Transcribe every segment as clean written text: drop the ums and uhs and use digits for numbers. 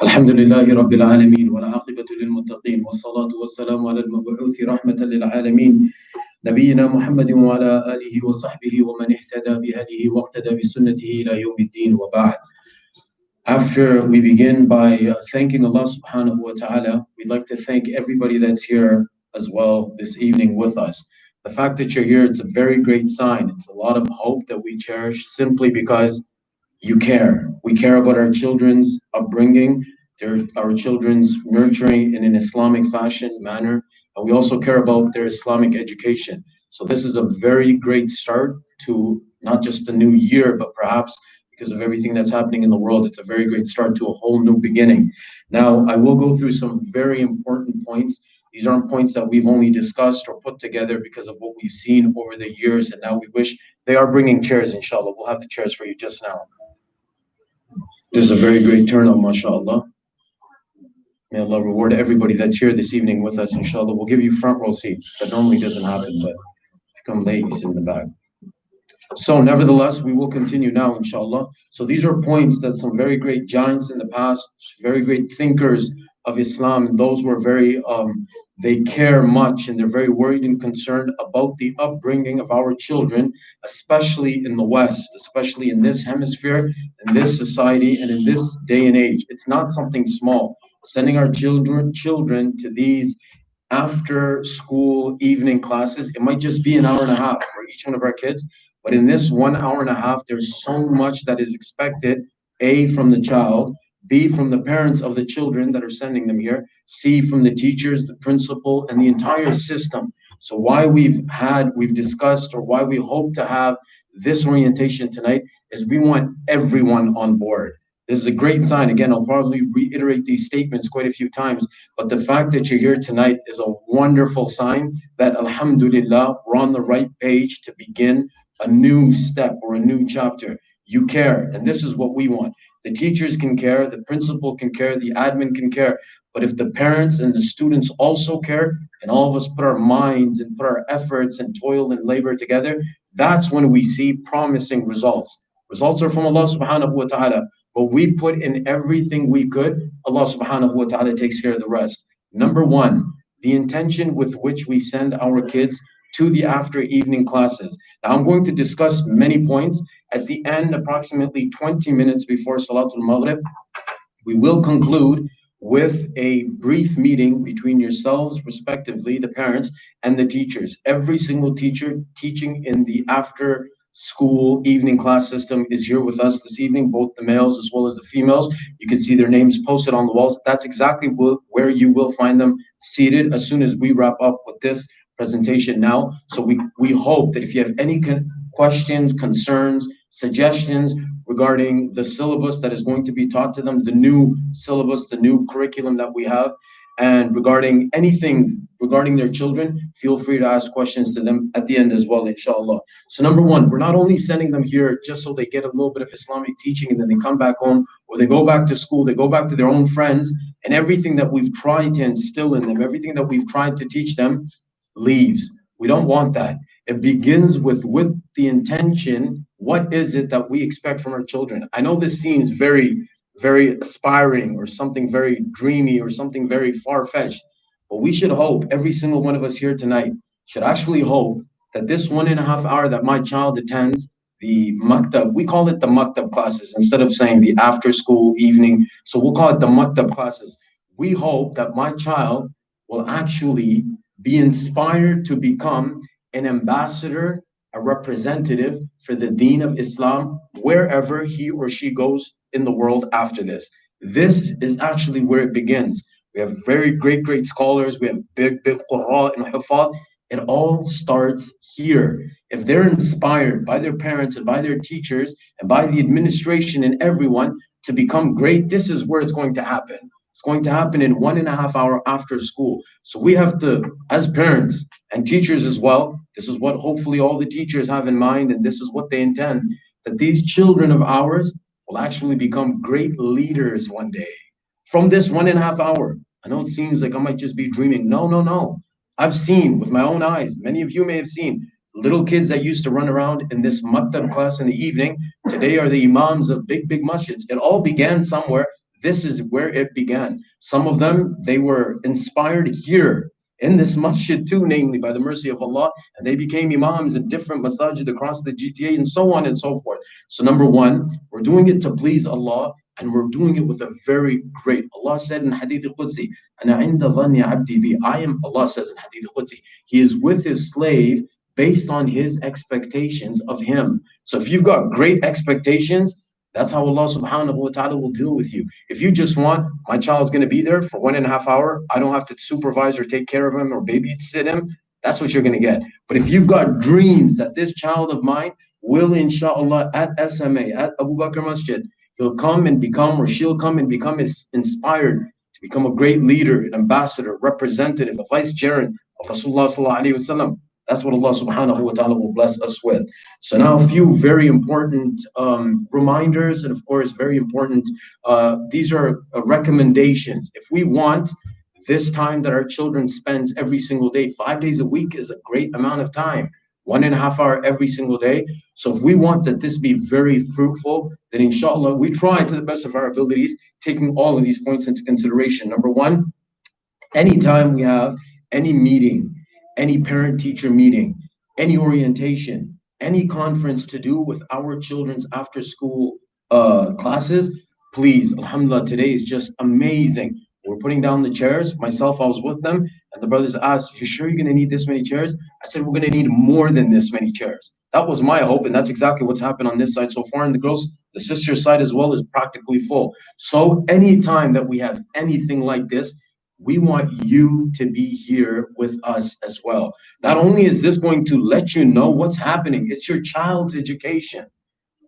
الحمد لله رب العالمين والعاقبة للمتقين والصلاة والسلام على المبعوث رحمة للعالمين نبينا محمد وعلى آله وصحبه ومن اهتدى بهديه واقتدى بسنته إلى يوم الدين وبعد. After we begin by thanking Allah subhanahu wa ta'ala, we'd like to thank everybody that's here as well this evening with us. The fact that you're here, it's a very great sign. It's a lot of hope that we cherish simply because you care. We care about our children's upbringing, our children's nurturing in an Islamic fashion manner, and we also care about their Islamic education. So this is a very great start to not just the new year, but perhaps because of everything that's happening in the world, it's a very great start to a whole new beginning. Now, I will go through some very important points. These aren't points that we've only discussed or put together because of what we've seen over the years, and now we wish they are bringing chairs, inshallah. We'll have the chairs for you just now. This is a very great turnout, mashallah. May Allah reward everybody that's here this evening with us, inshallah. We'll give you front row seats. That normally doesn't happen, but if you come late, you sit in the back. So nevertheless, we will continue now, inshallah. So these are points that some very great giants in the past, very great thinkers of Islam, and those who are very, they care much and they're very worried and concerned about the upbringing of our children, especially in the West, especially in this hemisphere, in this society, and in this day and age. It's not something small. Sending our children to these after school evening classes, it might just be an hour and a half for each one of our kids. But in this 1 hour and a half, there's so much that is expected, A, from the child, B, from the parents of the children that are sending them here, C, from the teachers, the principal, and the entire system. So why we've discussed, or why we hope to have this orientation tonight is we want everyone on board. This is a great sign. Again, I'll probably reiterate these statements quite a few times, but the fact that you're here tonight is a wonderful sign that, alhamdulillah, we're on the right page to begin a new step or a new chapter. You care, and this is what we want. The teachers can care, the principal can care, the admin can care, but if the parents and the students also care, and all of us put our minds and put our efforts and toil and labor together, that's when we see promising results. Results are from Allah subhanahu wa ta'ala, but we put in everything we could, Allah subhanahu wa ta'ala takes care of the rest. Number one, the intention with which we send our kids to the after evening classes. Now I'm going to discuss many points. At the end, approximately 20 minutes before Salatul Maghrib, we will conclude with a brief meeting between yourselves, respectively, the parents and the teachers. Every single teacher teaching in the after school evening class system is here with us this evening, both the males as well as the females. You can see their names posted on the walls. That's exactly where you will find them seated as soon as we wrap up with this presentation now. So we hope that if you have any questions, concerns, suggestions regarding the syllabus that is going to be taught to them, the new syllabus, the new curriculum that we have, and regarding anything regarding their children, feel free to ask questions to them at the end as well, inshallah. So number one, we're not only sending them here just so they get a little bit of Islamic teaching and then they come back home, or they go back to school, they go back to their own friends, and everything that we've tried to instill in them, everything that we've tried to teach them leaves. We don't want that. It begins with the intention, what is it that we expect from our children? I know this seems very, very aspiring or something very dreamy or something very far-fetched, but we should hope, every single one of us here tonight should actually hope that this 1.5 hour that my child attends the maktab, we call it the maktab classes instead of saying the after school evening, so we'll call it the maktab classes. We hope that my child will actually be inspired to become an ambassador, a representative for the deen of Islam wherever he or she goes in the world after this. This is actually where it begins. We have very great scholars, we have big qurra and hufad. It all starts here. If they're inspired by their parents and by their teachers and by the administration and everyone to become great, this is where it's going to happen. It's going to happen in 1.5 hour after school. So we have to, as parents and teachers as well, this is what hopefully all the teachers have in mind, and this is what they intend, that these children of ours will actually become great leaders one day. From this 1.5 hour, I know it seems like I might just be dreaming. No. I've seen with my own eyes, many of you may have seen, Little kids that used to run around in this maktab class in the evening, today are the imams of big, big masjids. It all began somewhere. This is where it began. Some of them, they were inspired here in this masjid too, namely by the mercy of Allah, and they became imams in different masajid across the GTA and so on and so forth. So number one, we're doing it to please Allah, and we're doing it with a very great. Allah said in Hadith al-Qudsi, "Ana inda dhanni abdi bi." I am, Allah says in Hadith al-Qudsi, He is with His slave based on his expectations of him. So if you've got great expectations, that's how Allah subhanahu wa ta'ala will deal with you. If you just want, my child's going to be there for 1.5 hours, I don't have to supervise or take care of him or babysit him, that's what you're going to get. But if you've got dreams that this child of mine will, inshaallah, at SMA, at Abu Bakr Masjid, he'll come and become, or she'll come and become inspired to become a great leader, an ambassador, representative, a vicegerent of Rasulullah sallallahu alaihi wasallam. That's what Allah subhanahu wa ta'ala will bless us with. So now a few very important reminders, and of course, very important, these are recommendations. If we want this time that our children spends every single day, 5 days a week is a great amount of time, 1.5 hours every single day. So if we want that this be very fruitful, then inshallah, we try to the best of our abilities, taking all of these points into consideration. Number one, anytime we have any meeting, any parent-teacher meeting, any orientation, any conference to do with our children's after-school classes, please, alhamdulillah, today is just amazing. We're putting down the chairs. Myself, I was with them, and the brothers asked, "You sure you're going to need this many chairs?" I said, "We're going to need more than this many chairs." That was my hope, and that's exactly what's happened on this side so far. And the sister side as well is practically full. So anytime that we have anything like this, we want you to be here with us as well. Not only is this going to let you know what's happening, it's your child's education.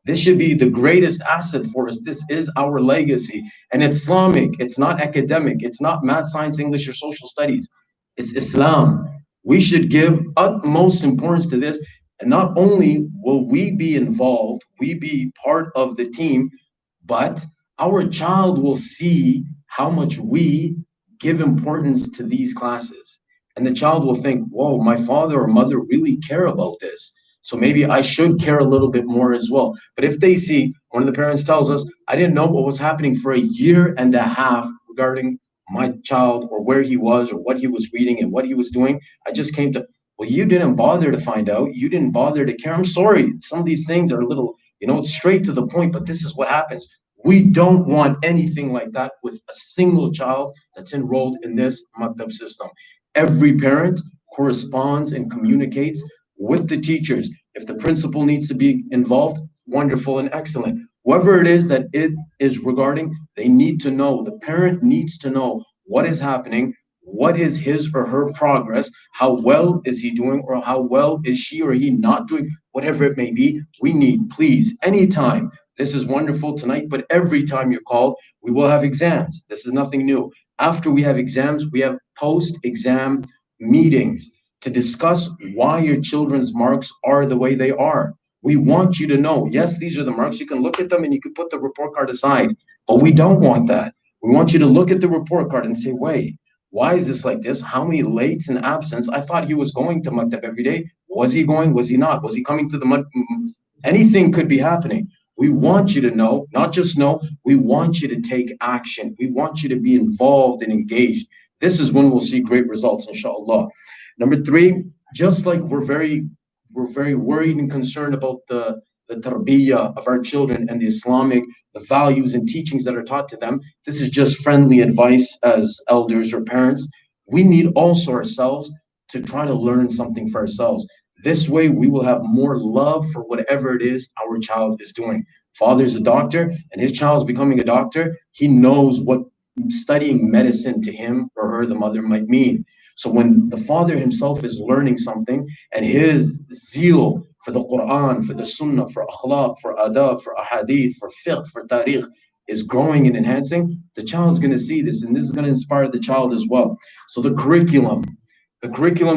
This should be the greatest asset for us. This is our legacy. And it's Islamic. It's not academic. It's not math, science, English, or social studies. It's Islam. We should give utmost importance to this. And not only will we be involved, we be part of the team, but our child will see how much we give importance to these classes. And the child will think, whoa, my father or mother really care about this. So maybe I should care a little bit more as well. But if they see, one of the parents tells us, I didn't know what was happening for 1.5 years regarding my child or where he was or what he was reading and what he was doing. I just came to, well, you didn't bother to find out. You didn't bother to care. I'm sorry. Some of these things are a little, straight to the point, but this is what happens. We don't want anything like that with a single child that's enrolled in this maktab system. Every parent corresponds and communicates with the teachers. If the principal needs to be involved, wonderful and excellent. Whoever it is that it is regarding, they need to know. The parent needs to know what is happening, what is his or her progress, how well is he doing, or how well is she or he not doing, whatever it may be. We need, please, anytime. This is wonderful tonight, but every time you're called, we will have exams. This is nothing new. After we have exams, we have post-exam meetings to discuss why your children's marks are the way they are. We want you to know, yes, these are the marks. You can look at them and you can put the report card aside, but we don't want that. We want you to look at the report card and say, wait, why is this like this? How many lates and absence? I thought he was going to maktab every day. Was he going? Was he not? Was he coming to the Anything could be happening. We want you to know, not just know, we want you to take action. We want you to be involved and engaged. This is when we'll see great results, inshallah. Number three, just like we're very worried and concerned about the tarbiyah of our children and the values and teachings that are taught to them. This is just friendly advice as elders or parents. We need also ourselves to try to learn something for ourselves. This way, we will have more love for whatever it is our child is doing. Father's a doctor, and his child is becoming a doctor. He knows what studying medicine to him or her, the mother, might mean. So when the father himself is learning something, and his zeal for the Quran, for the Sunnah, for akhlaq, for adab, for ahadith, for fiqh, for tariq, is growing and enhancing, the child's going to see this, and this is going to inspire the child as well. So the curriculum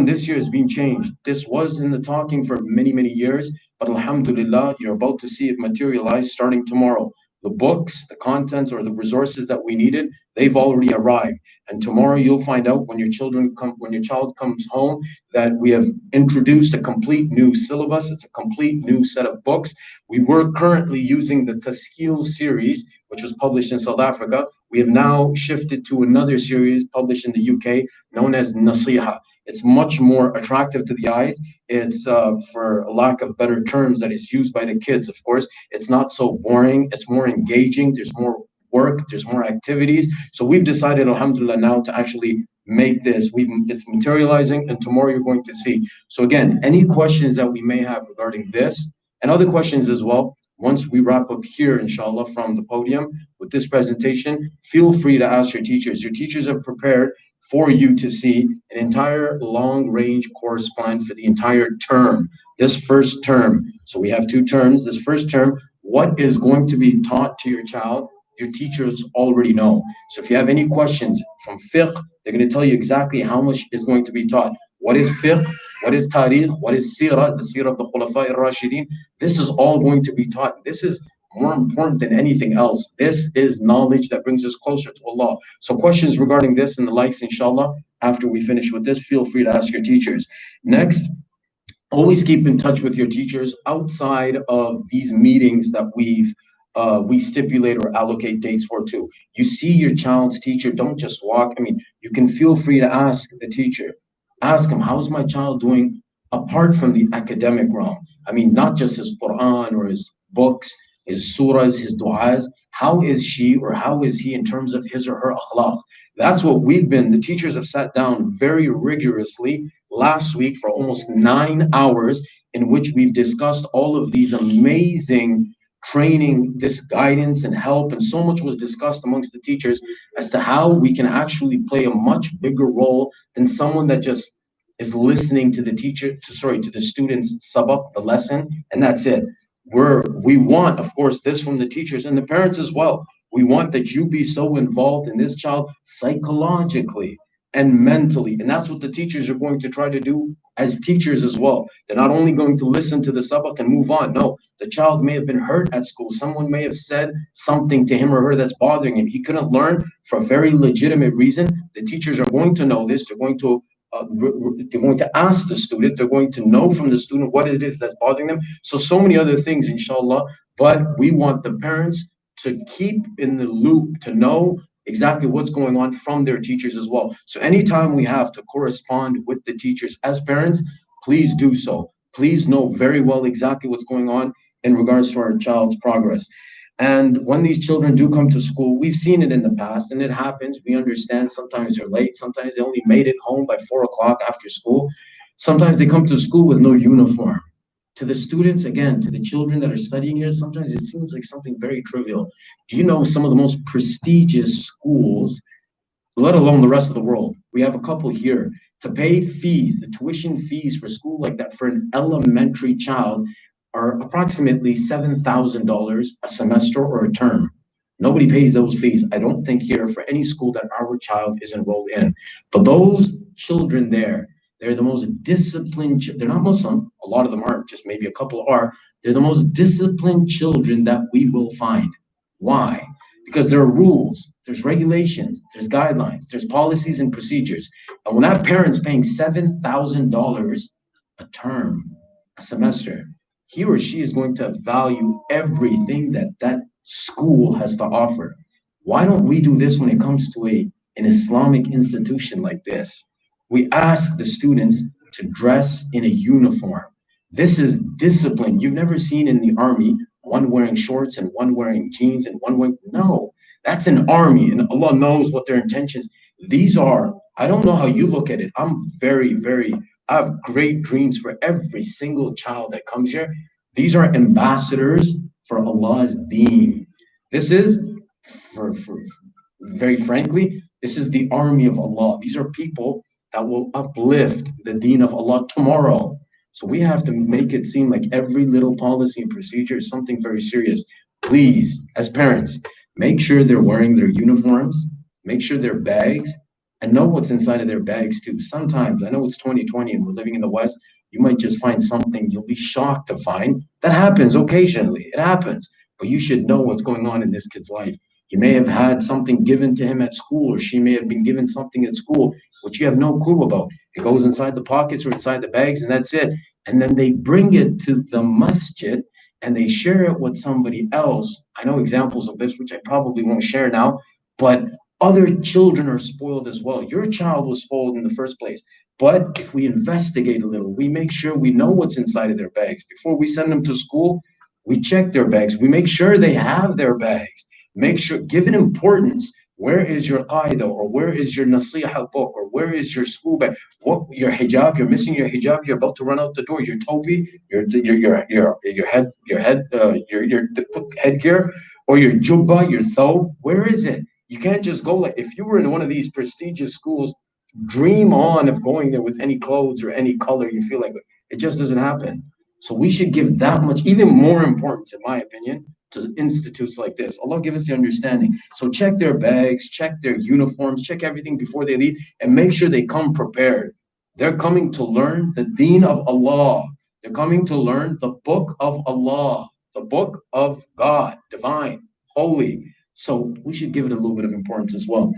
this year is being changed. This was in the talking for many, many years, but alhamdulillah, you're about to see it materialize starting tomorrow. The books, the contents, or the resources that we needed, They've already arrived. And tomorrow you'll find out when your child comes home that we have introduced a complete new syllabus. It's a complete new set of books. We were currently using the Taskil series, which was published in South Africa. We have now shifted to another series published in the UK known as Nasiha. It's much more attractive to the eyes. It's, for a lack of better terms, that is used by the kids, of course. It's not so boring. It's more engaging. There's more work. There's more activities. So we've decided, alhamdulillah, now to actually make this. It's materializing, and tomorrow you're going to see. So again, any questions that we may have regarding this and other questions as well, once we wrap up here, inshallah, from the podium with this presentation, feel free to ask your teachers. Your teachers have prepared for you to see an entire long-range course plan for the entire term, this first term. So we have 2 terms. This first term, what is going to be taught to your child, your teachers already know. So if you have any questions from fiqh, they're going to tell you exactly how much is going to be taught. What is fiqh? What is tariq? What is seerah? The seerah of the Khulafa ar-Rashidin. This is all going to be taught. This is more important than anything else. This is knowledge that brings us closer to Allah. So questions regarding this and the likes, inshallah, after we finish with this, feel free to ask your teachers. Next, always keep in touch with your teachers outside of these meetings that we stipulate or allocate dates for too. You see your child's teacher, don't just walk. I mean, you can feel free to ask the teacher. Ask him, how's my child doing apart from the academic realm? I mean, not just his Quran or his books, his surahs, his du'as. How is she or how is he in terms of his or her akhlaq? That's what we've been. The teachers have sat down very rigorously last week for almost 9 hours, in which we've discussed all of these amazing training, this guidance and help, and so much was discussed amongst the teachers as to how we can actually play a much bigger role than someone that just is listening to the teacher, to the students sabak, the lesson, and that's it. We want, of course, this from the teachers and the parents as well. We want that you be so involved in this child psychologically and mentally. And that's what the teachers are going to try to do as teachers as well. They're not only going to listen to the sabak and move on. No, the child may have been hurt at school. Someone may have said something to him or her that's bothering him. He couldn't learn for a very legitimate reason. The teachers are going to know this. They're going to ask the student. They're going to know from the student what it is that's bothering them. So many other things, inshallah. But we want the parents to keep in the loop, to know exactly what's going on from their teachers as well. So anytime we have to correspond with the teachers as parents, please do so. Please know very well exactly what's going on in regards to our child's progress. And when these children do come to school, we've seen it in the past, and it happens. We understand sometimes they're late. Sometimes they only made it home by 4 o'clock after school. Sometimes they come to school with no uniform. To the students, again, to the children that are studying here, sometimes it seems like something very trivial. Do you know some of the most prestigious schools, let alone the rest of the world? We have a couple here. To pay fees, the tuition fees for school like that for an elementary child are approximately $7,000 a semester or a term. Nobody pays those fees, I don't think, here for any school that our child is enrolled in. But those children there, they're the most disciplined. They're not Muslim. A lot of them aren't, just maybe a couple are. They're the most disciplined children that we will find. Why? Because there are rules, there's regulations, there's guidelines, there's policies and procedures. And when that parent's paying $7,000 a term, a semester, he or she is going to value everything that that school has to offer. Why don't we do this when it comes to an Islamic institution like this? We ask the students to dress in a uniform. This is discipline. You've never seen in the army one wearing shorts and one wearing jeans and one wearing, no, that's an army, and Allah knows what their intentions. These are, I don't know how you look at it. I'm I have great dreams for every single child that comes here. These are ambassadors for Allah's deen. This is, for very frankly, this is the army of Allah. These are people that will uplift the deen of Allah tomorrow. So we have to make it seem like every little policy and procedure is something very serious. Please, as parents, make sure they're wearing their uniforms, make sure their bags, and know what's inside of their bags too. Sometimes, I know it's 2020 and we're living in the West, you might just find something you'll be shocked to find. That happens occasionally, it happens. But you should know what's going on in this kid's life. He may have had something given to him at school, or she may have been given something at school, which you have no clue about. It goes inside the pockets or inside the bags, and that's it. And then they bring it to the masjid and they share it with somebody else. I know examples of this, which I probably won't share now, but other children are spoiled as well. Your child was spoiled in the first place. But if we investigate a little, we make sure we know what's inside of their bags. Before we send them to school, we check their bags. We make sure they have their bags. Make sure, give it importance. Where is your qaida, or where is your nasiha book, or where is your school bag? What, your hijab? You're missing your hijab. You're about to run out the door. Your topi, your headgear, or your jubba, your thobe. Where is it? You can't just go like, if you were in one of these prestigious schools, dream on of going there with any clothes or any color you feel like. It just doesn't happen. So we should give that much, even more importance, in my opinion, to institutes like this. Allah give us the understanding. So check their bags, check their uniforms, check everything before they leave, and make sure they come prepared. They're coming to learn the deen of Allah. They're coming to learn the book of Allah, the book of God, divine, holy. So we should give it a little bit of importance as well.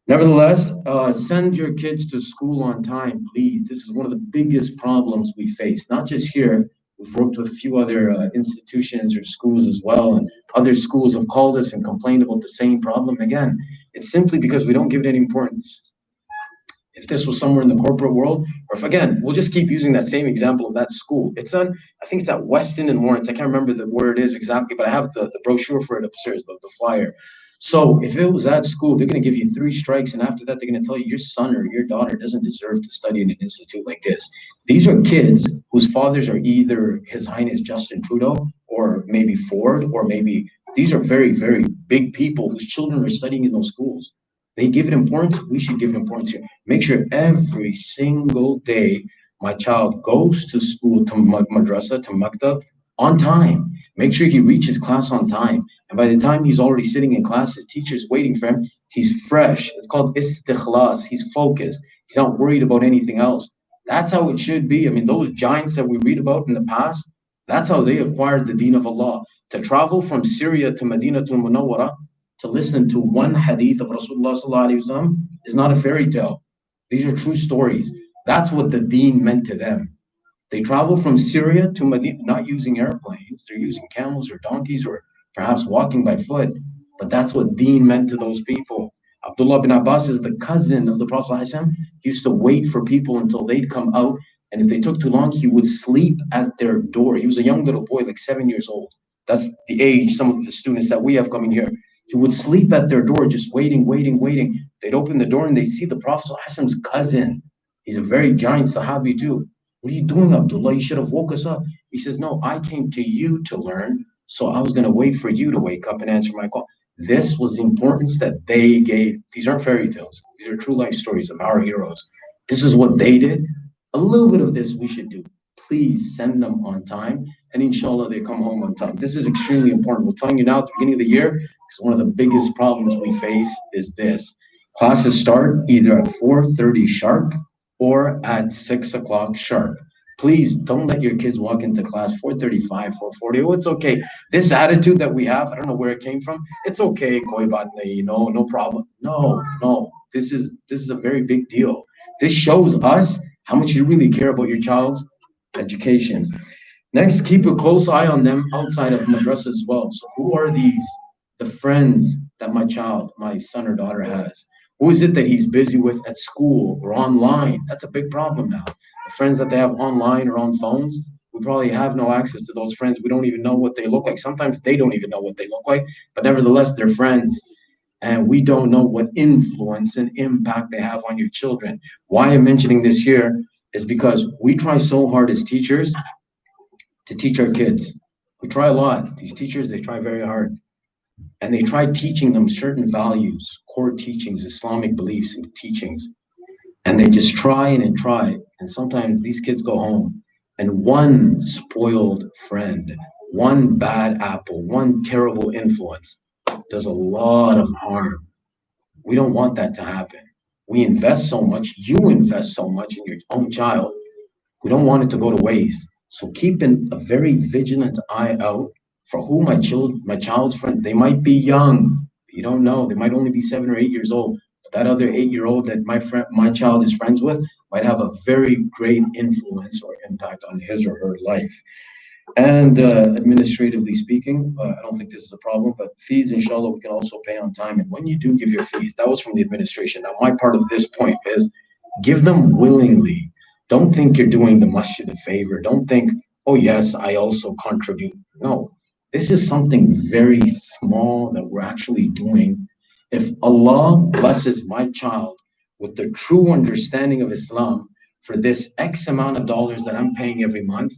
Nevertheless, send your kids to school on time, please. This is one of the biggest problems we face, not just here. We've worked with a few other institutions or schools as well, and other schools have called us and complained about the same problem. Again, it's simply because we don't give it any importance. If this was somewhere in the corporate world, or if, again, we'll just keep using that same example of that school. It's on, I think it's at Weston and Lawrence. I can't remember where it is exactly, but I have the brochure for it upstairs, the flyer. So if it was at school, they're going to give you 3 strikes, and after that, they're going to tell you your son or your daughter doesn't deserve to study in an institute like this. These are kids whose fathers are either His Highness Justin Trudeau, or maybe Ford, or maybe these are very, very big people whose children are studying in those schools. They give it importance. We should give it importance here. Make sure every single day my child goes to school, to madrasah, to maktab, on time. Make sure he reaches class on time. And by the time he's already sitting in class, his teacher's waiting for him. He's fresh. It's called istikhlas. He's focused. He's not worried about anything else. That's how it should be. I mean, those giants that we read about in the past, that's how they acquired the deen of Allah. To travel from Syria to Madinatul Munawwara, to listen to one hadith of Rasulullah ﷺ is not a fairy tale. These are true stories. That's what the deen meant to them. They travel from Syria to Medina, not using airplanes. They're using camels or donkeys or perhaps walking by foot. But that's what deen meant to those people. Abdullah bin Abbas is the cousin of the Prophet ﷺ. He used to wait for people until they'd come out. And if they took too long, he would sleep at their door. He was a young little boy, like 7 years old. That's the age some of the students that we have coming here. He would sleep at their door, just waiting. They'd open the door and they see the Prophet ﷺ's cousin. He's a very giant Sahabi too. What are you doing, Abdullah? You should have woke us up. He says, no, I came to you to learn, so I was going to wait for you to wake up and answer my call. This was the importance that they gave. These aren't fairy tales. These are true life stories of our heroes. This is what they did. A little bit of this we should do. Please send them on time, and inshallah they come home on time. This is extremely important. We're telling you now at the beginning of the year, because one of the biggest problems we face is this. Classes start either at 4:30 sharp or at 6 o'clock sharp. Please don't let your kids walk into class 4:35, 4:40. Oh, it's okay. This attitude that we have, I don't know where it came from. It's okay, koi baat nahi, no problem. No. This is a very big deal. This shows us how much you really care about your child's education. Next, keep a close eye on them outside of madrasa as well. So who are the friends that my child, my son or daughter has? Who is it that he's busy with at school or online? That's a big problem now. The friends that they have online or on phones, we probably have no access to those friends. We don't even know what they look like. Sometimes they don't even know what they look like, but nevertheless, they're friends. And we don't know what influence and impact they have on your children. Why I'm mentioning this here is because we try so hard as teachers to teach our kids. We try a lot. These teachers, they try very hard. And they try teaching them certain values, core teachings, Islamic beliefs and teachings. And they just try and try. And sometimes these kids go home and one spoiled friend, one bad apple, one terrible influence does a lot of harm. We don't want that to happen. We invest so much, you invest so much in your own child. We don't want it to go to waste. So keep a very vigilant eye out for who my child's friends. They might be young You don't know. They might only be 7 or 8 years old. But that other 8-year-old that my child is friends with might have a very great influence or impact on his or her life. And administratively speaking, I don't think this is a problem, but fees, inshallah, we can also pay on time. And when you do give your fees, that was from the administration. Now, my part of this point is give them willingly. Don't think you're doing the masjid a favor. Don't think, oh, yes, I also contribute. No, this is something very small that we're actually doing. If Allah blesses my child with the true understanding of Islam for this X amount of dollars that I'm paying every month,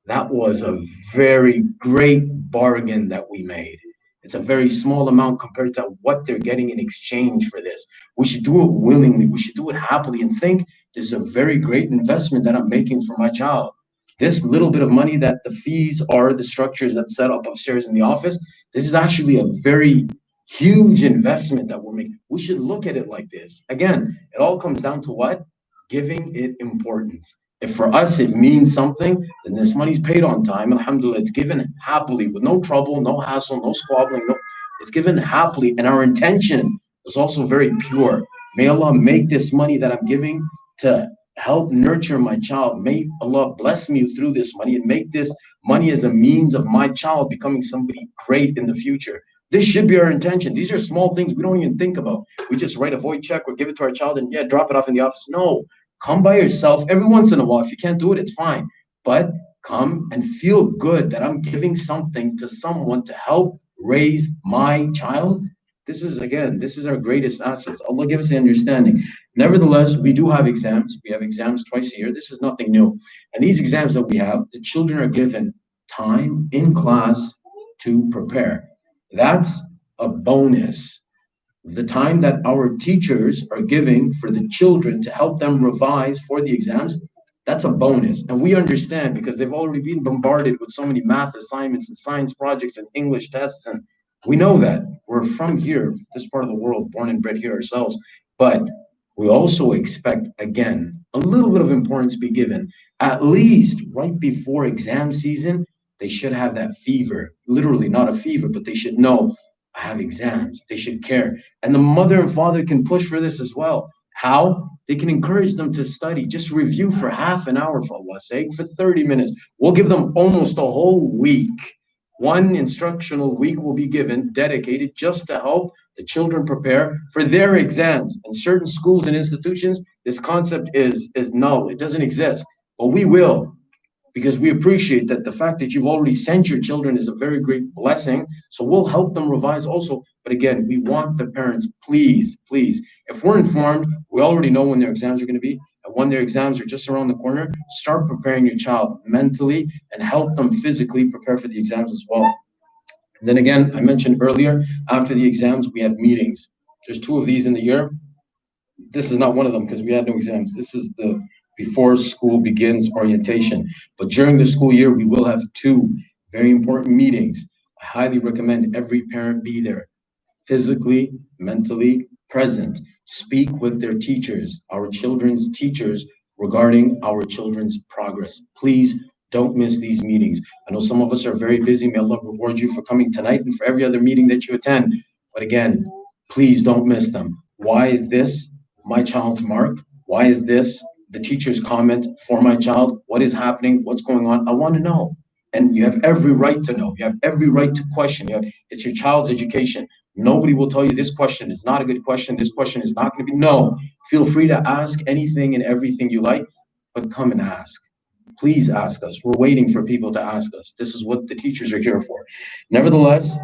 that was a very great bargain that we made. It's a very small amount compared to what they're getting in exchange for this. We should do it willingly. We should do it happily and think this is a very great investment that I'm making for my child. This little bit of money that the fees are, the structures that's set up upstairs in the office, this is actually a very huge investment that we're making. We should look at it like this. Again, it all comes down to what? Giving it importance. If for us it means something, then this money's paid on time. Alhamdulillah, it's given happily with no trouble, no hassle, no squabbling. No, it's given happily. And our intention is also very pure. May Allah make this money that I'm giving to help nurture my child. May Allah bless me through this money and make this money as a means of my child becoming somebody great in the future. This should be our intention. These are small things we don't even think about. We just write a void check or give it to our child and drop it off in the office. No, come by yourself every once in a while. If you can't do it, it's fine. But come and feel good that I'm giving something to someone to help raise my child. This is our greatest assets. Allah give us the understanding. Nevertheless, we do have exams. We have exams twice a year. This is nothing new. And these exams that we have, the children are given time in class to prepare. That's a bonus. The time that our teachers are giving for the children to help them revise for the exams, that's a bonus. And we understand because they've already been bombarded with so many math assignments and science projects and English tests. And we know that. We're from here, this part of the world, born and bred here ourselves. But we also expect, again, a little bit of importance be given. At least right before exam season, they should have that fever. Literally, not a fever, but they should know I have exams. They should care. And the mother and father can push for this as well. How? They can encourage them to study. Just review for half an hour, for Allah's sake, for 30 minutes. We'll give them almost a whole week. One instructional week will be given, dedicated just to help the children prepare for their exams. In certain schools and institutions, this concept is null. It doesn't exist. But we will, because we appreciate that the fact that you've already sent your children is a very great blessing. So we'll help them revise also. But again, we want the parents, please, please, if we're informed, we already know when their exams are going to be. And when their exams are just around the corner, start preparing your child mentally and help them physically prepare for the exams as well. And then again, I mentioned earlier, after the exams, we have meetings. There's 2 of these in the year. This is not one of them because we had no exams. This is the before school begins orientation. But during the school year, we will have 2 very important meetings. I highly recommend every parent be there, physically, mentally present. Speak with their teachers, our children's teachers, regarding our children's progress. Please don't miss these meetings. I know some of us are very busy. May Allah reward you for coming tonight and for every other meeting that you attend. But again, please don't miss them. Why is this my child's mark? Why is this the teacher's comment for my child? What is happening? What's going on? I want to know. And you have every right to know. You have every right to question. It's your child's education. Nobody will tell you this question is not a good question. This question is not going to be. No. Feel free to ask anything and everything you like, but come and ask. Please ask us. We're waiting for people to ask us. This is what the teachers are here for. Nevertheless,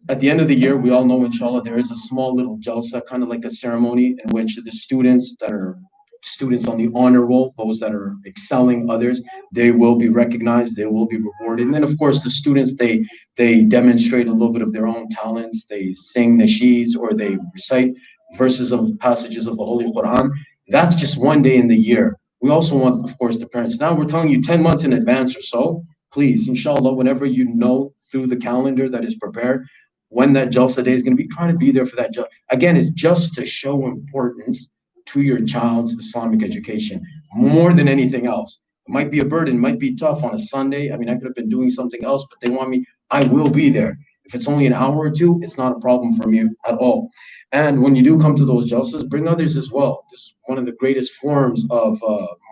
at the end of the year, we all know, inshallah, there is a small little jalsa, kind of like a ceremony in which the students that are students on the honor roll, those that are excelling others, they will be recognized, they will be rewarded. And then, of course, the students, they demonstrate a little bit of their own talents. They sing nasheeds or they recite verses of passages of the Holy Quran. That's just one day in the year. We also want, of course, the parents. Now we're telling you 10 months in advance or so. Please, inshallah, whenever you know through the calendar that is prepared, when that Jalsa day is going to be, try to be there for that. Again, it's just to show importance to your child's Islamic education more than anything else. It might be a burden, it might be tough on a Sunday. I mean, I could have been doing something else, but they want me, I will be there. If it's only an hour or two, it's not a problem for me at all. And when you do come to those jalsas, bring others as well. This is one of the greatest forms of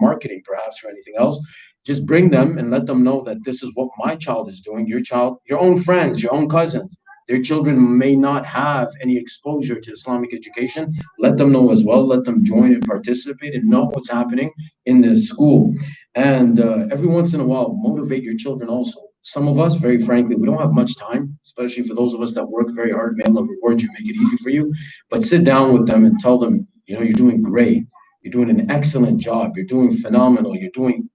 marketing, perhaps, or anything else. Just bring them and let them know that this is what my child is doing. Your child, your own friends, your own cousins, their children may not have any exposure to Islamic education. Let them know as well. Let them join and participate and know what's happening in this school. And every once in a while, motivate your children also. Some of us, very frankly, we don't have much time, especially for those of us that work very hard. May Allah reward you, make it easy for you. But sit down with them and tell them, you're doing great. You're doing an excellent job. You're doing phenomenal. You're doing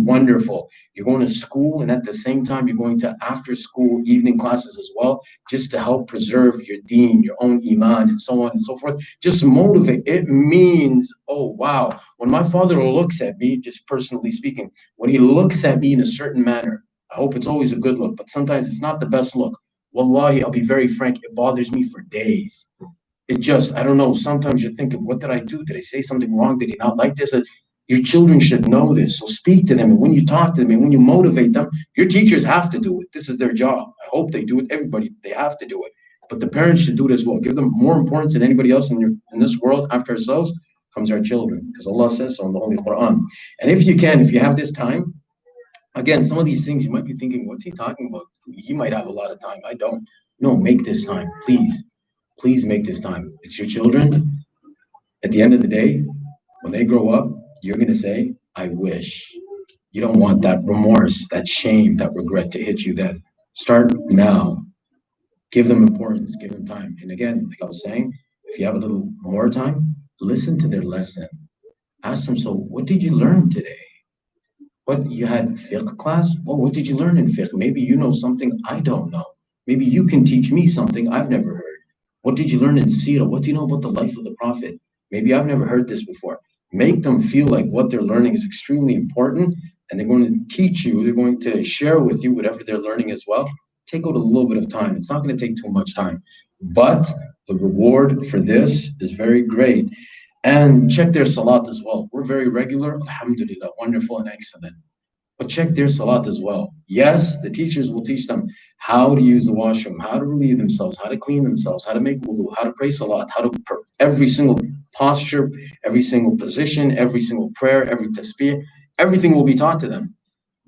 wonderful. You're going to school, and at the same time, you're going to after school evening classes as well, just to help preserve your deen, your own iman, and so on and so forth. Just motivate. It means, oh wow, when my father looks at me, just personally speaking, when he looks at me in a certain manner, I hope it's always a good look, but sometimes it's not the best look. Wallahi, I'll be very frank, it bothers me for days. It just, I don't know, sometimes you're thinking, what did I do? Did I say something wrong? Did he not like this? Your children should know this. So speak to them. And when you talk to them and when you motivate them, your teachers have to do it. This is their job. I hope they do it. Everybody, they have to do it. But the parents should do it as well. Give them more importance than anybody else in this world. After ourselves comes our children, because Allah says so in the Holy Quran. And if you can, if you have this time, again, some of these things you might be thinking, what's he talking about? He might have a lot of time. I don't. No, make this time, please. Please make this time. It's your children. At the end of the day, when they grow up, you're going to say, I wish. You don't want that remorse, that shame, that regret to hit you then. Start now. Give them importance, give them time. And again, like I was saying, if you have a little more time, listen to their lesson. Ask them, so what did you learn today? What, you had fiqh class? Well, what did you learn in fiqh? Maybe you know something I don't know. Maybe you can teach me something I've never heard. What did you learn in seerah? What do you know about the life of the Prophet? Maybe I've never heard this before. Make them feel like what they're learning is extremely important, and they're going to teach you, they're going to share with you whatever they're learning as well. Take out a little bit of time. It's not going to take too much time, but the reward for this is very great. And check their salat as well. We're very regular, alhamdulillah, wonderful and excellent. But check their salat as well. Yes, the teachers will teach them how to use the washroom, how to relieve themselves, how to clean themselves, how to make wudu, how to pray salat, how to every single posture, every single position, every single prayer, every tasbih, everything will be taught to them.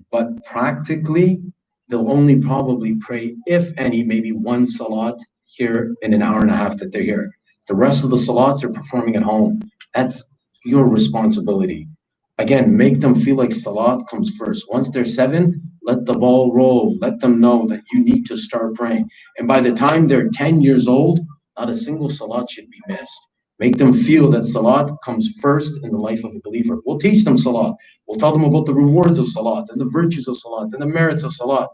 But practically, they'll only probably pray, if any, maybe one salat here in an hour and a half that they're here. The rest of the salats they're performing at home. That's your responsibility. Again, make them feel like salat comes first. Once they're 7, let the ball roll. Let them know that you need to start praying. And by the time they're 10 years old, not a single salat should be missed. Make them feel that salat comes first in the life of a believer. We'll teach them salat. We'll tell them about the rewards of salat and the virtues of salat and the merits of salat.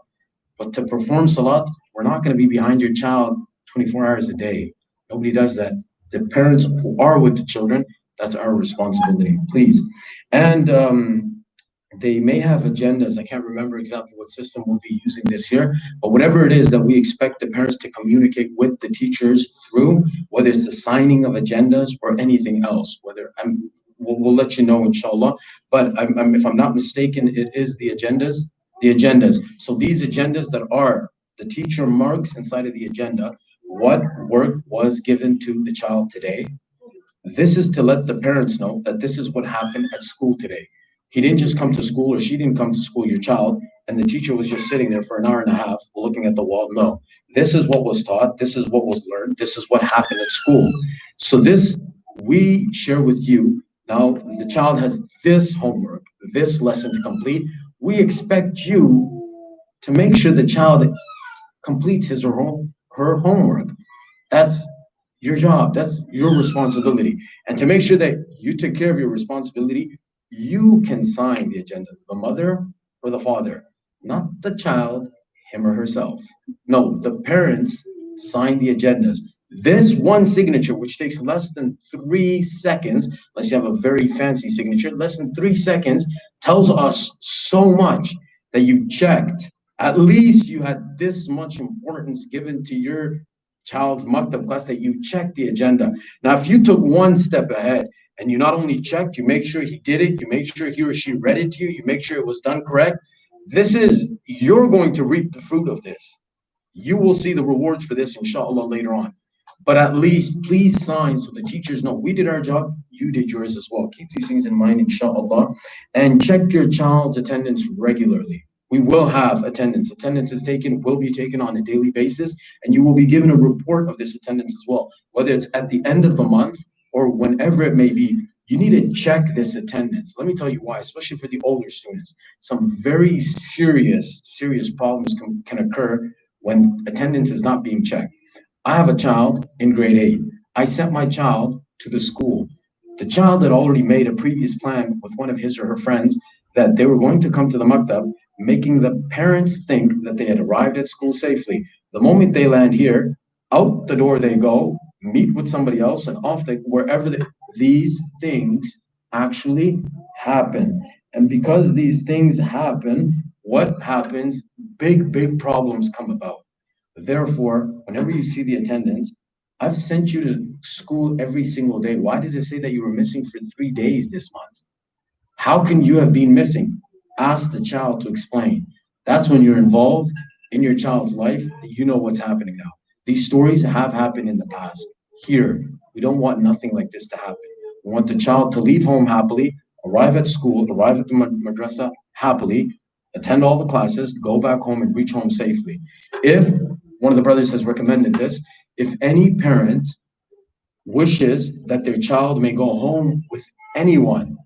But to perform salat, we're not going to be behind your child 24 hours a day. Nobody does that. The parents who are with the children, that's our responsibility, please. And they may have agendas. I can't remember exactly what system we'll be using this year, but whatever it is that we expect the parents to communicate with the teachers through, whether it's the signing of agendas or anything else, we'll let you know, inshallah. But if I'm not mistaken, it is the agendas. The agendas. So these agendas that are the teacher marks inside of the agenda, what work was given to the child today. This is to let the parents know that this is what happened at school today. He didn't just come to school, or she didn't come to school, your child, and the teacher was just sitting there for an hour and a half looking at the wall. No, this is what was taught. This is what was learned. This is what happened at school. So this we share with you. Now the child has this homework, this lesson to complete. We expect you to make sure the child completes his or her homework. That's your job. That's your responsibility. And to make sure that you take care of your responsibility, you can sign the agenda, the mother or the father, not the child, him or herself. No, the parents sign the agendas. This one signature, which takes less than 3 seconds, unless you have a very fancy signature, less than 3 seconds, tells us so much that you checked. At least you had this much importance given to your child's maktab class that you checked the agenda. Now, if you took one step ahead and you not only checked, you make sure he did it, you make sure he or she read it to you, you make sure it was done correct, you're going to reap the fruit of this. You will see the rewards for this, inshallah, later on. But at least please sign so the teachers know we did our job, you did yours as well. Keep these things in mind, inshallah. And check your child's attendance regularly. We will have attendance. Attendance will be taken on a daily basis, and you will be given a report of this attendance as well. Whether it's at the end of the month or whenever it may be, you need to check this attendance. Let me tell you why, especially for the older students. Some very serious problems can occur when attendance is not being checked. I have a child in grade 8. I sent my child to the school. The child had already made a previous plan with one of his or her friends that they were going to come to the maktab, making the parents think that they had arrived at school safely. The moment they land here, out the door they go, meet with somebody else, and off they wherever these things actually happen. And because these things happen, what happens? Big problems come about. Therefore, whenever you see the attendance, I've sent you to school every single day. Why does it say that you were missing for 3 days this month? How can you have been missing? Ask the child to explain. That's when you're involved in your child's life. You know what's happening now. These stories have happened in the past. Here, we don't want nothing like this to happen. We want the child to leave home happily, arrive at school, arrive at the madrasa happily, attend all the classes, go back home and reach home safely. If one of the brothers has recommended this, if any parent wishes that their child may go home with anyone,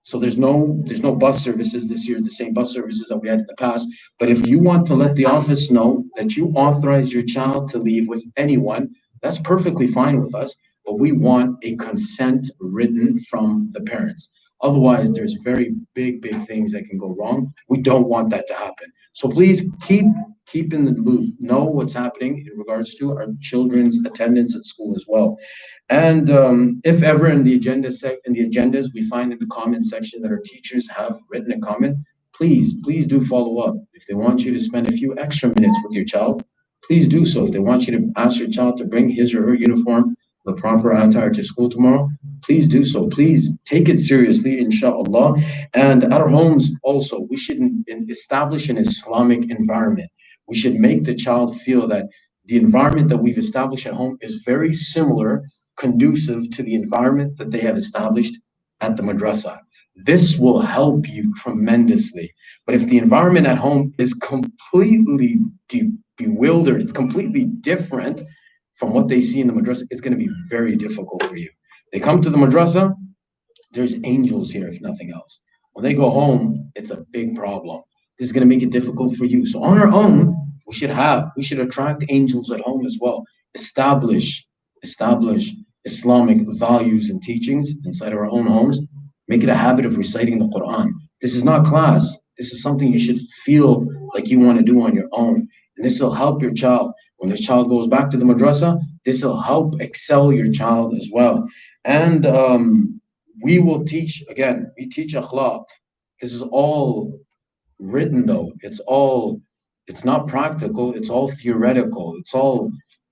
so there's no bus services this year, the same bus services that we had in the past. But if you want to let the office know that you authorize your child to leave with anyone, that's perfectly fine with us. But we want a consent written from the parents. Otherwise, there's very big things that can go wrong. We don't want that to happen. So please keep in the loop, know what's happening in regards to our children's attendance at school as well. And if ever in the agendas we find in the comment section that our teachers have written a comment, please do follow up. If they want you to spend a few extra minutes with your child, please do so. If they want you to ask your child to bring his or her uniform, the proper attire to school tomorrow, please do so. Please take it seriously, inshallah. And at our homes also, we should establish an Islamic environment. We should make the child feel that the environment that we've established at home is very similar, conducive to the environment that they have established at the madrasa. This will help you tremendously. But if the environment at home is completely bewildered, it's completely different from what they see in the madrasa, it's going to be very difficult for you. They come to the madrasa, there's angels here, if nothing else. When they go home, it's a big problem. This is going to make it difficult for you. So on our own, we should attract angels at home as well. Establish Islamic values and teachings inside of our own homes. Make it a habit of reciting the Quran. This is not class. This is something you should feel like you want to do on your own. And this will help your child. When this child goes back to the madrasa, this will help excel your child as well. And we will teach, again, we teach akhlaq. This is all written though. It's not practical, it's all theoretical.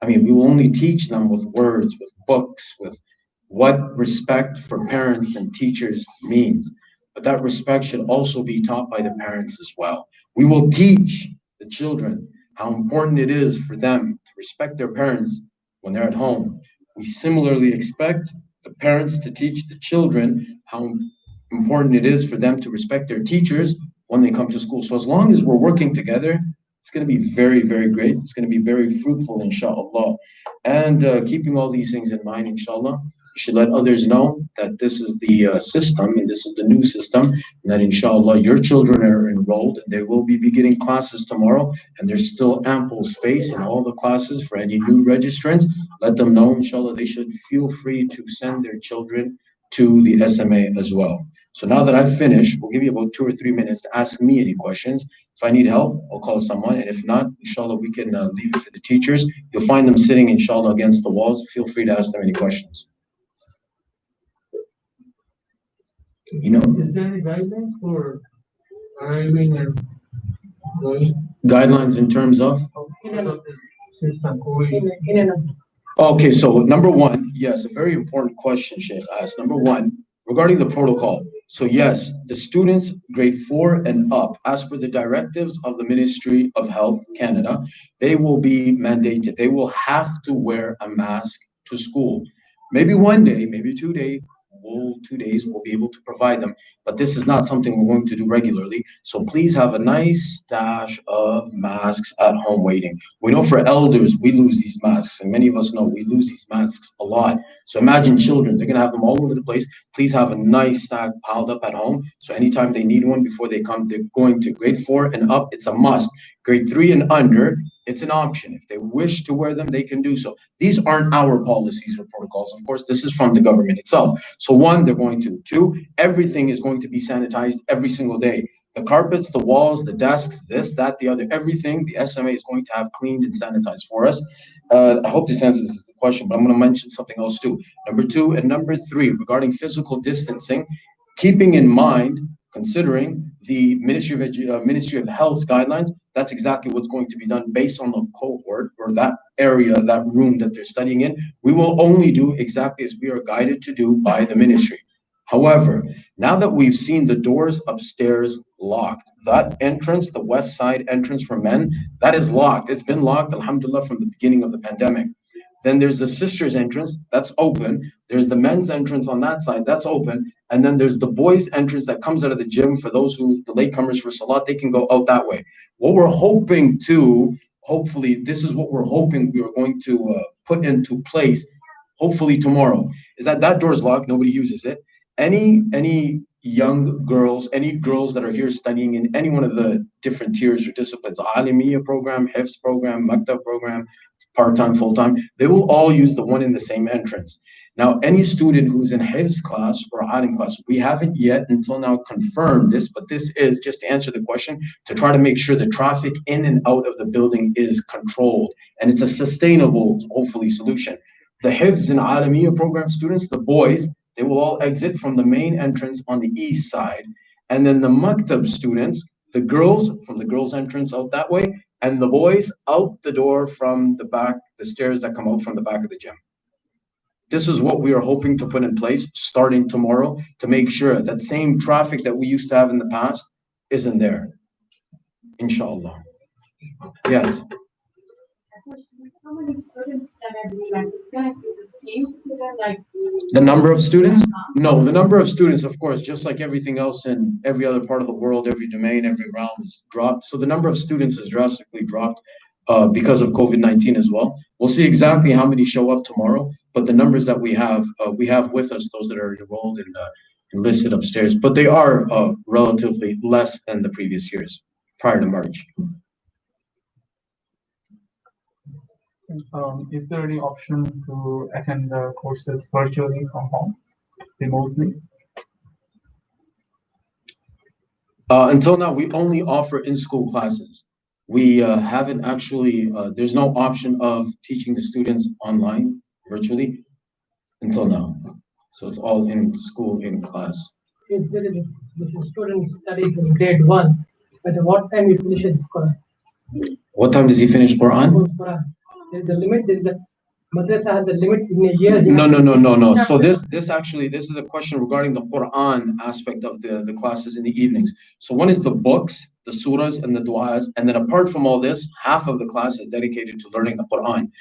We will only teach them with words, with books, with what respect for parents and teachers means. But that respect should also be taught by the parents as well. We will teach the children how important it is for them to respect their parents when they're at home. We similarly expect the parents to teach the children how important it is for them to respect their teachers when they come to school. So as long as we're working together, it's going to be very great. It's going to be very fruitful, inshallah. And keeping all these things in mind, inshallah, you should let others know that this is the system and this is the new system, and that inshallah your children are enrolled. They will be beginning classes tomorrow, and there's still ample space in all the classes for any new registrants. Let them know, inshallah, they should feel free to send their children to the SMA as well. So now that I've finished, we'll give you about 2 or 3 minutes to ask me any questions. If I need help, I'll call someone. And if not, inshallah, we can leave it for the teachers. You'll find them sitting, inshallah, against the walls. Feel free to ask them any questions. Is there any guidelines for arriving and going? Guidelines in terms of? This system going. Okay, so number one, yes, a very important question Shaykh asked. Number one, regarding the protocol, So yes, the students grade 4 and up, as per the directives of the Ministry of Health Canada, they will be mandated. They will have to wear a mask to school. Maybe one day, maybe 2 days, 2 days we'll be able to provide them. But this is not something we're going to do regularly. So please have a nice stash of masks at home waiting. We know for elders, we lose these masks, and many of us know we lose these masks a lot. So imagine children, they're gonna have them all over the place. Please have a nice stack piled up at home. So anytime they need one before they come, they're going to grade 4 and up, it's a must. Grade 3 and under, it's an option. If they wish to wear them, they can do so. These aren't our policies or protocols. Of course, this is from the government itself. So one, they're going to. Two, everything is going to be sanitized every single day. The carpets, the walls, the desks, this, that, the other, everything, the SMA is going to have cleaned and sanitized for us. I hope this answers the question, but I'm going to mention something else too. Number 2 and number 3, regarding physical distancing, keeping in mind, considering the Ministry of Health's guidelines, that's exactly what's going to be done based on the cohort or that area, that room that they're studying in. We will only do exactly as we are guided to do by the ministry. However, now that we've seen the doors upstairs locked, that entrance, the west side entrance for men, that is locked. It's been locked, alhamdulillah, from the beginning of the pandemic. Then there's the sisters' entrance, that's open. There's the men's entrance on that side, that's open. And then there's the boys' entrance that comes out of the gym for those who, the latecomers for Salat, they can go out that way. What we're hoping to, hopefully, this is what we're hoping we are going to put into place, hopefully tomorrow, is that that door is locked, nobody uses it. Any young girls, any girls that are here studying in any one of the different tiers or disciplines, Alimiya program, Hifz program, Maktab program, part-time, full-time, they will all use the one in the same entrance. Now, any student who's in Hifz class or Alim class, we haven't yet until now confirmed this, but this is just to answer the question, to try to make sure the traffic in and out of the building is controlled. And it's a sustainable, hopefully, solution. The Hifz and Alimiya program students, the boys, they will all exit from the main entrance on the east side. And then the Maktab students, the girls, from the girls' entrance out that way, and the boys out the door from the back, the stairs that come out from the back of the gym. This is what we are hoping to put in place starting tomorrow to make sure that same traffic that we used to have in the past isn't there. Inshallah. Yes. How many students can I be like? It's gonna be the same student like the number of students? No, the number of students, of course, just like everything else in every other part of the world, every domain, every realm is dropped. So the number of students has drastically dropped because of COVID-19 as well. We'll see exactly how many show up tomorrow, but the numbers that we have with us, those that are enrolled and listed upstairs, but they are relatively less than the previous years prior to March. Is there any option to attend the courses virtually from home, remotely? Until now, we only offer in-school classes. We haven't actually, there's no option of teaching the students online, virtually, until now. So it's all in school, in class. If the student studies in grade 1, at what time he finishes Quran? What time does he finish Quran? There's a limit, Madrasah has a limit in a year. No. So this is a question regarding the Quran aspect of the classes in the evenings. So one is the books, the surahs and the du'as, and then apart from all this, half of the class is dedicated to learning the Quran.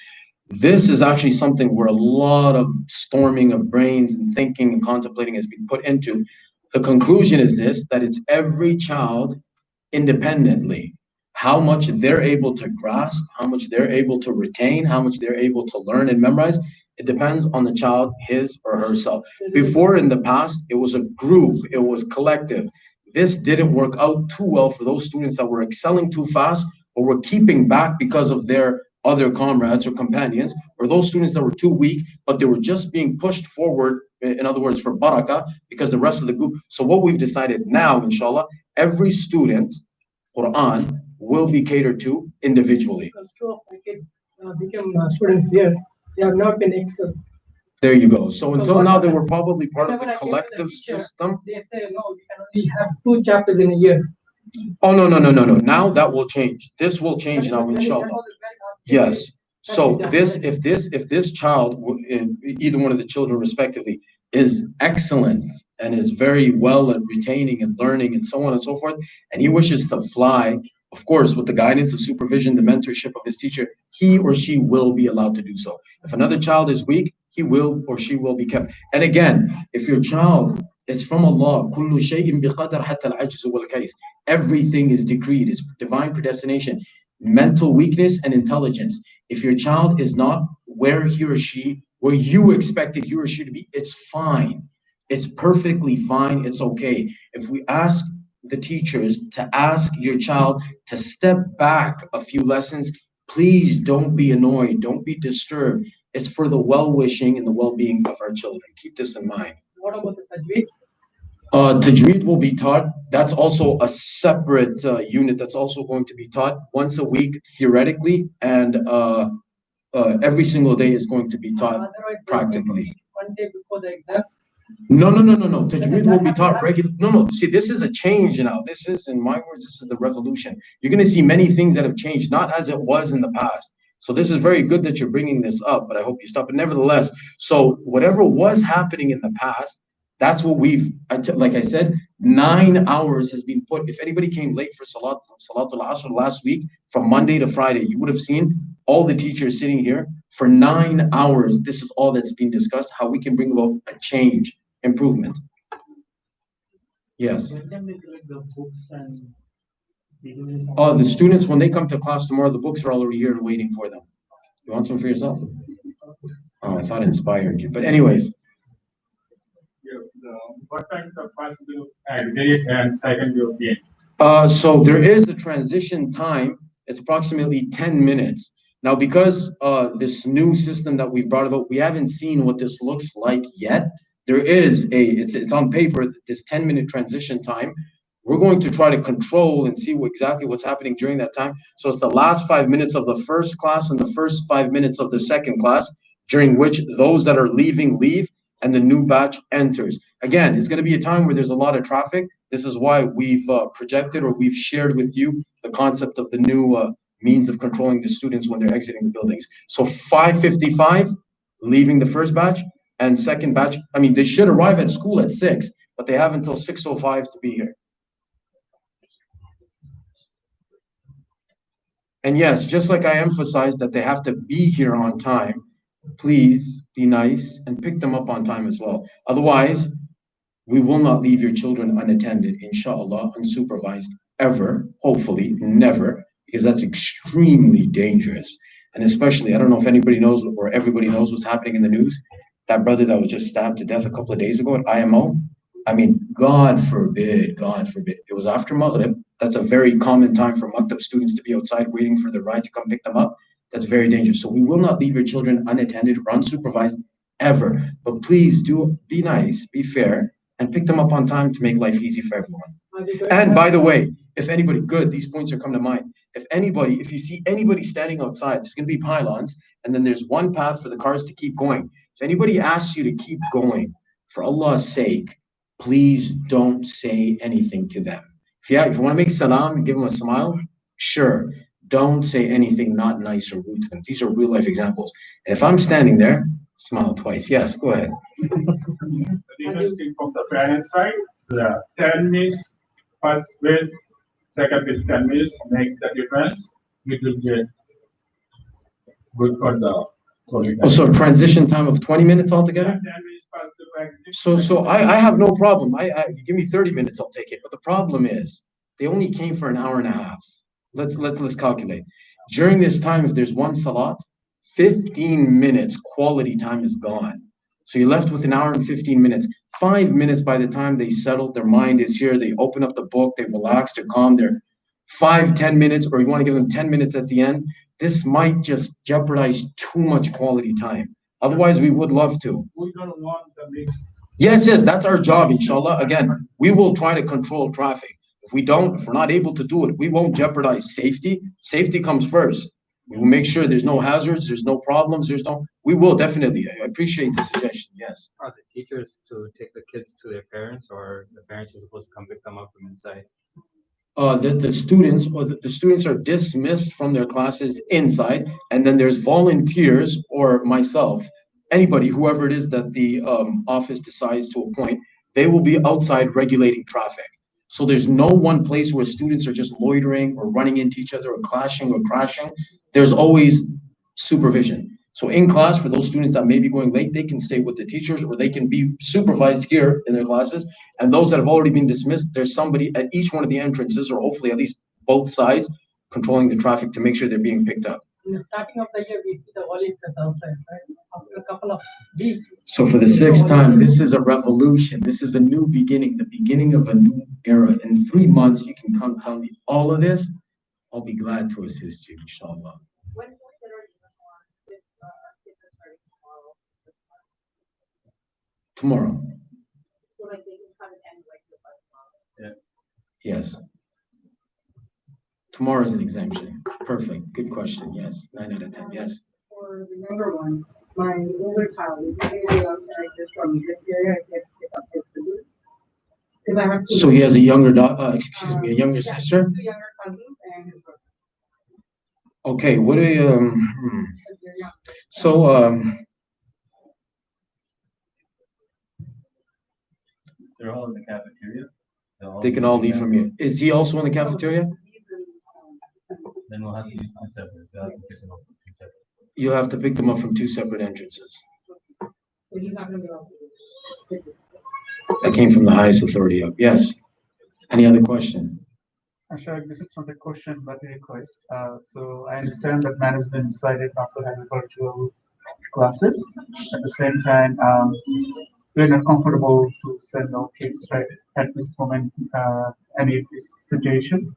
This is actually something where a lot of storming of brains and thinking and contemplating has been put into. The conclusion is this, that it's every child independently. How much they're able to grasp, how much they're able to retain, how much they're able to learn and memorize, it depends on the child, his or herself. Before, in the past, it was a group, it was collective. This didn't work out too well for those students that were excelling too fast or were keeping back because of their other comrades or companions, or those students that were too weak, but they were just being pushed forward, in other words, for barakah, because the rest of the group. So what we've decided now, inshallah, every student, Quran, will be catered to individually. Because two of my kids became students here, they have not been excellent. There you go. So until now, they were probably part of the collective system. They say, no, we can only have 2 chapters in a year. Oh, no. Now that will change. This will change now, inshallah. Yes. So if this child, either one of the children respectively, is excellent and is very well at retaining and learning and so on and so forth, and he wishes to fly, of course, with the guidance, the supervision, the mentorship of his teacher, he or she will be allowed to do so. If another child is weak, he will or she will be kept. And again, if your child, it's from Allah. كل شيء بقدر حتى العجز والكيس. Everything is decreed. It's divine predestination. Mental weakness and intelligence. If your child is not where you expected he or she to be, it's fine. It's perfectly fine. It's okay. If we ask the teachers to ask your child to step back a few lessons, please don't be annoyed. Don't be disturbed. It's for the well-wishing and the well-being of our children. Keep this in mind. What about the tajweed? Tajweed will be taught. That's also a separate unit that's also going to be taught once a week theoretically, and every single day is going to be taught practically. One day before the exam? No. Tajweed will be taught regular. No. See, this is a change now. This is, in my words, this is the revolution. You're going to see many things that have changed, not as it was in the past. So this is very good that you're bringing this up, but I hope you stop. But nevertheless, so whatever was happening in the past, that's what like I said, 9 hours has been put. If anybody came late for Salatul Asr last week, from Monday to Friday, you would have seen all the teachers sitting here for 9 hours. This is all that's being discussed, how we can bring about a change, improvement. Yes. The students, when they come to class tomorrow, the books are already here and waiting for them. You want some for yourself? Oh, I thought it inspired you. But anyways. What time the first group date and second group date? So there is a transition time. It's approximately 10 minutes. Now, because this new system that we brought about, we haven't seen what this looks like yet. There is it's on paper, this 10-minute transition time. We're going to try to control and see exactly what's happening during that time. So it's the last 5 minutes of the first class and the first 5 minutes of the second class, during which those that are leaving leave and the new batch enters. Again, it's going to be a time where there's a lot of traffic. This is why we've projected, or we've shared with you, the concept of the new means of controlling the students when they're exiting the buildings. So 5:55, leaving the first batch, and second batch, I mean, they should arrive at school at 6, but they have until 6:05 to be here. And yes, just like I emphasized that they have to be here on time, please be nice and pick them up on time as well. Otherwise, we will not leave your children unattended, inshallah, unsupervised, ever, hopefully, never, because that's extremely dangerous. And especially, I don't know if anybody knows or everybody knows what's happening in the news. That brother that was just stabbed to death a couple of days ago at IMO. I mean, God forbid, it was after Maghrib. That's a very common time for Maktab students to be outside waiting for the ride to come pick them up. That's very dangerous. So we will not leave your children unattended or unsupervised ever. But please do be nice, be fair, and pick them up on time to make life easy for everyone. And by the way, if anybody, good, these points are coming to mind. If you see anybody standing outside, there's going to be pylons, and then there's one path for the cars to keep going. If anybody asks you to keep going, for Allah's sake, please don't say anything to them. If you want to make salam, give them a smile, sure. Don't say anything not nice or rude to them. These are real life examples. And if I'm standing there, smile twice. Yes, go ahead. From the parent side, the 10 minutes first base, second base 10 minutes make the difference. It will get good for the. So transition time of 20 minutes altogether? So I have no problem. Give me 30 minutes, I'll take it. But the problem is they only came for an hour and a half. Let's calculate. During this time, if there's one salat, 15 minutes quality time is gone. So you're left with an hour and 15 minutes. 5 minutes by the time they settled, their mind is here, they open up the book, they relax, they're calm, they're 5-10 minutes, or you want to give them 10 minutes at the end. This might just jeopardize too much quality time. Otherwise, we would love to. We don't want the mix. Yes, that's our job, inshallah. Again, we will try to control traffic. If we're not able to do it, we won't jeopardize safety. Safety comes first. We will make sure there's no hazards, there's no problems, we will definitely. I appreciate the suggestion, yes. Are the teachers to take the kids to their parents, or the parents are supposed to come pick them up from inside? The students are dismissed from their classes inside, and then there's volunteers or myself, anybody, whoever it is that the office decides to appoint. they will be outside regulating traffic. So there's no one place where students are just loitering or running into each other or clashing or crashing. There's always supervision. So in class, for those students that may be going late, they can stay with the teachers or they can be supervised here in their classes. And those that have already been dismissed, there's somebody at each one of the entrances, or hopefully at least both sides, controlling the traffic to make sure they're being picked up. In the starting of the year, we see the volunteers outside, right? After a couple of weeks. So for the sixth time, this is a revolution. This is a new beginning, the beginning of a new era. In 3 months, you can come tell me all of this. I'll be glad to assist you, inshallah. Tomorrow. So like they can come and end like the bus. Yeah. Yes. Tomorrow is an exemption. Perfect. Good question. Yes. 9 out of 10. Yes. For the younger one, my older child is really just from this area. I can't pick up his siblings. Because I have So he has a younger a younger sister? 2 younger cousins and his brother. Okay. What do you They're all in the cafeteria. they can all leave from here. Is he also in the cafeteria? Then we'll have to use two separate. So I'll have to pick them up from two separate. You'll have to pick them up from 2 separate entrances. So he's not going to be able to. That came from the highest authority up. Yes. Any other question? Shaykh, this is not a question but a request. So I understand that management decided not to have virtual classes. At the same time, we're not comfortable to send our kids right at this moment, any this situation.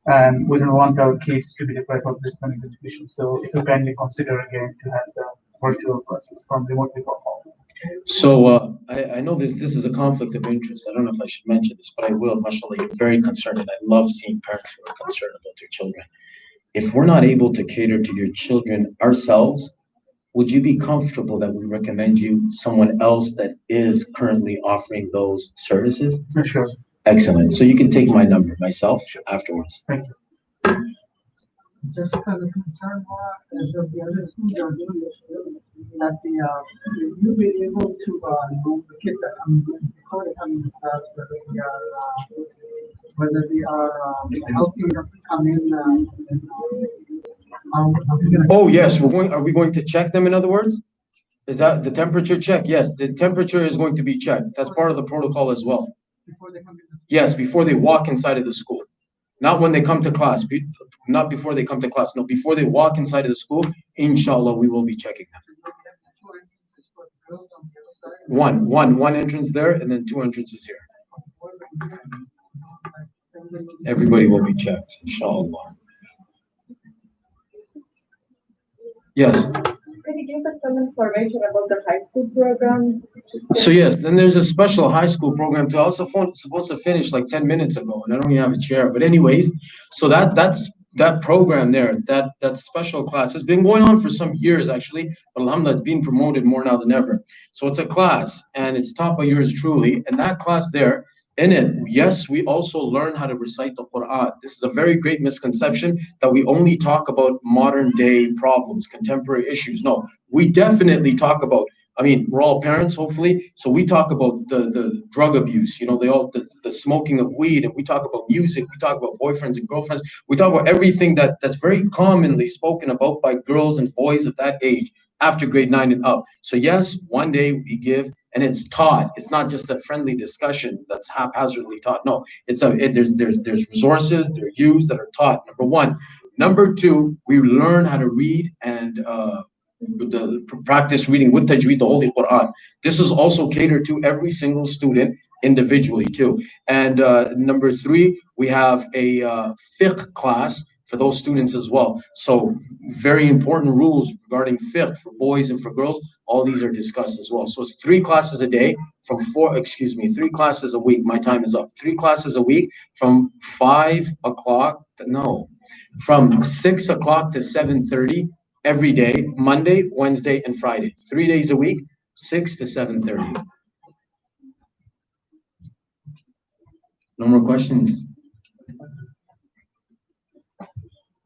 And we don't want our kids to be deprived of this kind of education. So if you kindly consider again to have the virtual classes from remotely from home. So I know this is a conflict of interest. I don't know if I should mention this, but I will. Mashallah, you're very concerned, and I love seeing parents who are concerned about their children. If we're not able to cater to your children ourselves, would you be comfortable that we recommend you someone else that is currently offering those services? For sure. Excellent. So you can take my number myself afterwards. Thank you. Just kind of concerned as of the other schools are doing this, that you'll be able to know the kids that come before they come into class, whether they are healthy enough to come in. Oh yes, are we going to check them, in other words? Is that the temperature check? Yes, the temperature is going to be checked. That's part of the protocol as well. Before they come into school. Yes, before they walk inside of the school. Not when they come to class. Not before they come to class. No, before they walk inside of the school, inshallah, we will be checking them. One entrance there and then 2 entrances here. Everybody will be checked, inshallah. Yes. Can you give us some information about the high school program? So yes, then there's a special high school program too. I was supposed to finish like 10 minutes ago, and I don't even have a chair. But anyways, so that program there, that special class has been going on for some years actually, but alhamdulillah, it's being promoted more now than ever. So it's a class, and it's taught by yours truly. And that class there, in it, yes, we also learn how to recite the Quran. This is a very great misconception that we only talk about modern day problems, contemporary issues. No, we definitely talk about, I mean, we're all parents, hopefully. So we talk about the drug abuse, the smoking of weed, and we talk about music, we talk about boyfriends and girlfriends. We talk about everything that's very commonly spoken about by girls and boys of that age after grade 9 and up. So yes, one day we give, and it's taught. It's not just a friendly discussion that's haphazardly taught. No, there's resources, they're used that are taught. Number one. Number two, we learn how to read and practice reading with tajweed, the Holy Quran. This is also catered to every single student individually too. And number three, we have a fiqh class for those students as well. So very important rules regarding fiqh for boys and for girls. All these are discussed as well. So it's 3 classes a day from 3 classes a week. My time is up. 3 classes a week from 5 o'clock from 6 o'clock to 7:30 every day, Monday, Wednesday, and Friday. 3 days a week, 6 to 7:30. No more questions?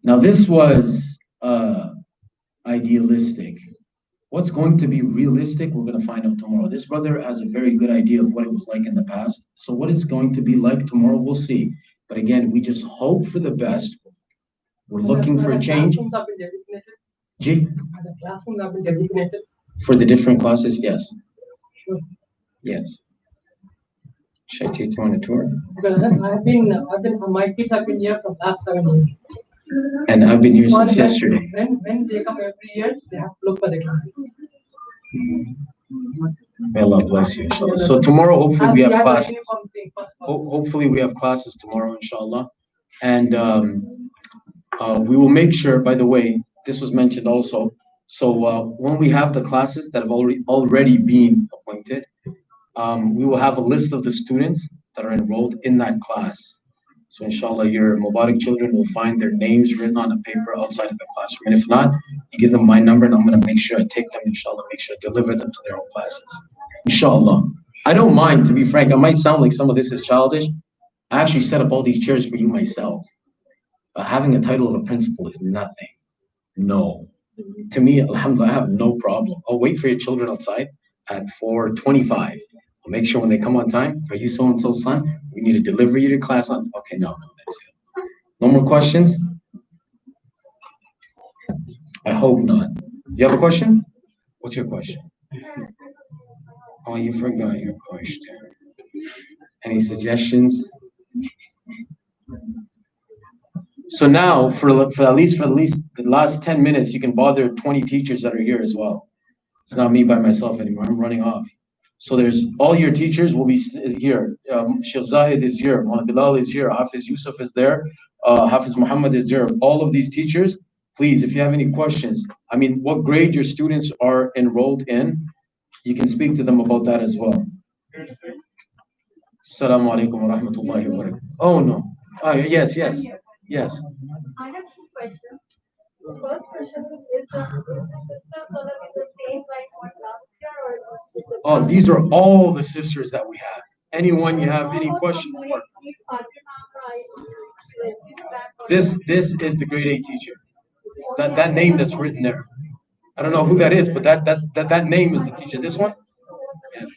Now this was idealistic. What's going to be realistic, we're going to find out tomorrow. This brother has a very good idea of what it was like in the past. So what it's going to be like tomorrow, we'll see. But again, we just hope for the best. We're looking for a change. G? The classrooms have been designated. For the different classes, yes. Sure. Yes. Should I take you on a tour? Because my kids have been here for the last 7 years. And I've been here since yesterday. When they come every year, they have to look for the class. May Allah bless you, inshallah. So tomorrow, hopefully we have classes. Hopefully we have classes tomorrow, inshallah. And we will make sure, by the way, this was mentioned also. So when we have the classes that have already been appointed, we will have a list of the students that are enrolled in that class. So inshallah, your Mubarak children will find their names written on a paper outside of the classroom. And if not, you give them my number and I'm going to make sure I take them, inshallah, make sure I deliver them to their own classes. Inshallah. I don't mind, to be frank. I might sound like some of this is childish. I actually set up all these chairs for you myself. Having a title of a principal is nothing. No. To me, alhamdulillah, I have no problem. I'll wait for your children outside at 4:25. I'll make sure when they come on time, are you so-and-so's son? We need to deliver you to class on. Okay, no, that's it. No more questions? I hope not. You have a question? What's your question? Oh, you forgot your question. Any suggestions? So now, for at least the last 10 minutes, you can bother 20 teachers that are here as well. It's not me by myself anymore. I'm running off. So there's all your teachers will be here. Shaykh Zahid is here. Maulana Bilal is here. Hafiz Yusuf is there. Hafiz Muhammad is there. All of these teachers, please, if you have any questions, I mean, what grade your students are enrolled in, you can speak to them about that as well. Assalamu alaikum wa rahmatullahi wa barakatuh. Oh, no. Yes. I have 2 questions. The first question is, the sisters gonna be the same like what last year, or Oh, these are all the sisters that we have. Anyone you have any questions for? This is the grade 8 teacher. That name that's written there. I don't know who that is, but that name is the teacher. This one? Yes.